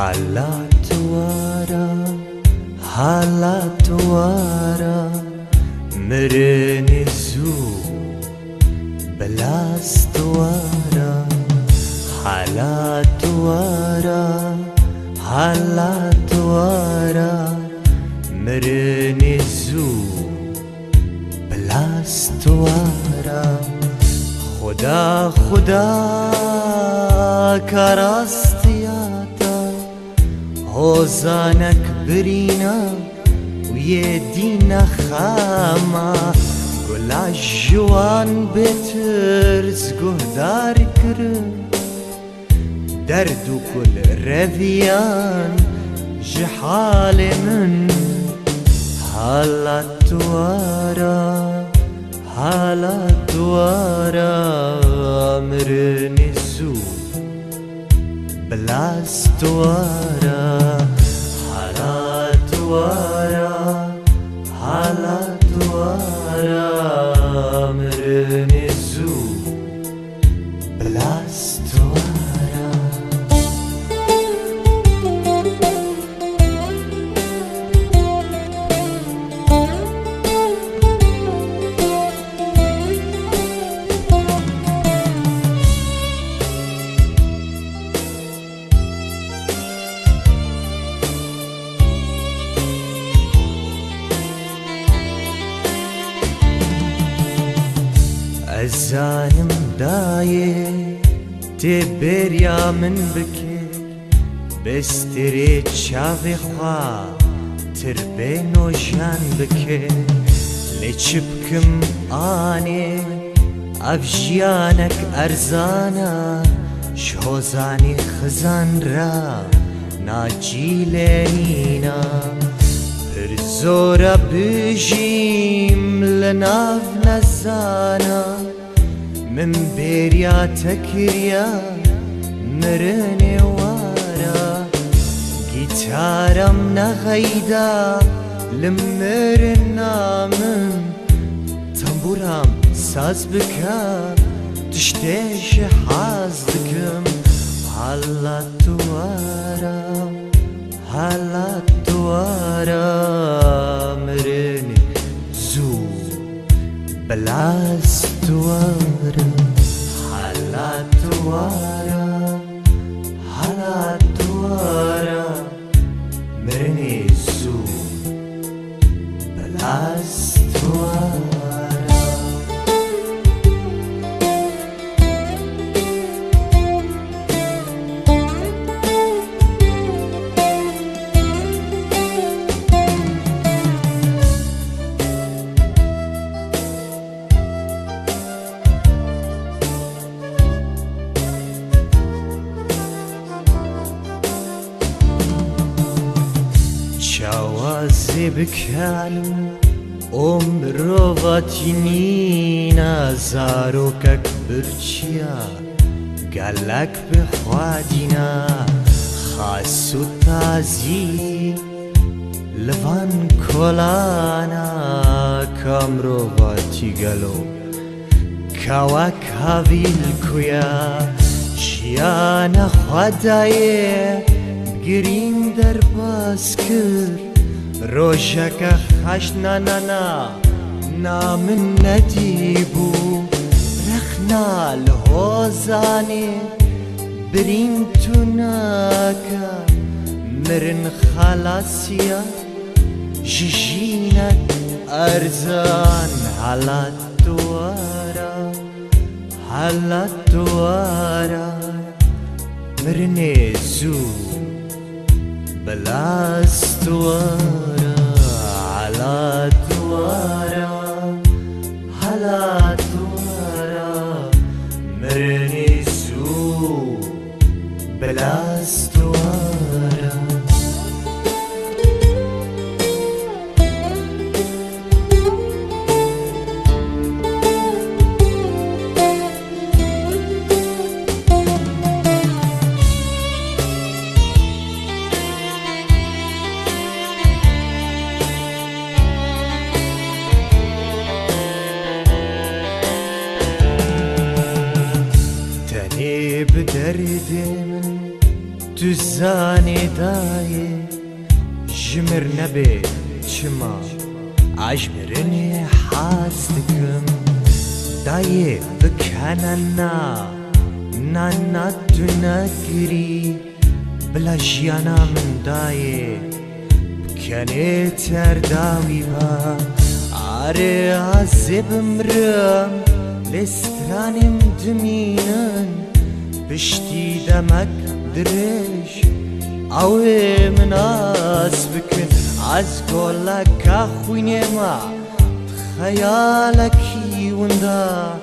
حالات وارا حالات وارا مرن زو بلاست وارا حالات وارا حالات وارا مرن زو بلاست وارا خدا خدا كراستياتا هوزانك برينا ويدينا خاما قول عالجوان بترز قهدار كرم دردو كل رذيان جحال من حالات وارا حالات وارا مرن زو بلاست وارا حالات وارا حالات وارا مرن زو بلاست وارا الزانم دايه تبريا من بكي بستري تشافي خوا تربينو جان بكي لچبكم آني افجيانك ارزانا شوزاني خزان را ناجيلينا زورا بجيم لناف نزانا من بيريا تكريا مرني وارا جيتارا من غيدا لمرنا من تنبورام ساز بكا تشتيش حازدكم حالات وارا حالات وارا مرن زو بلاست وارا حالات وارا حالات وارا مرن زو بلاست وارا شوازي بكالم رواتينينا زاروكك برچيا قالك بخوادينا خاصو تازي لفان كولانا كام رواتي قالو كواك هاويل كويا جيانا خدايه گرین در باز کر روشک خشنا نانا نام ندیبو رخنا لحوزانی برین تو ناکا مرن خلاصیا جیجینک ارزان حالات دوارا حالات دوارا مرن زو بلاست وارا حالات وارا حالات وارا مرني زو بلاست وارا بدرد من تو زانی دای جمر نبی چما عجمرنی حاستکم دای بکننا نانا تو نگری بلا جیانا من دای بکنی ترداوی با آره عذب مرم لسترانم دمینن بشتی دمک درش اوه مناس بکن از گلک خوینه ما خیالکی وندا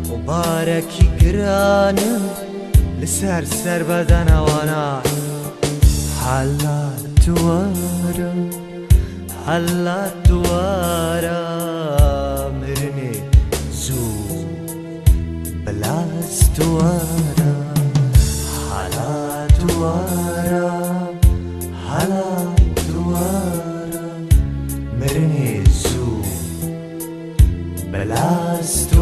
مبارکی گرانه لسر سر بدن وانا حالا دوارا حالا دوارا مرنی زو بلاس دوارا حالا دوارا حالا دوارا مرنی زو بلاس دوارا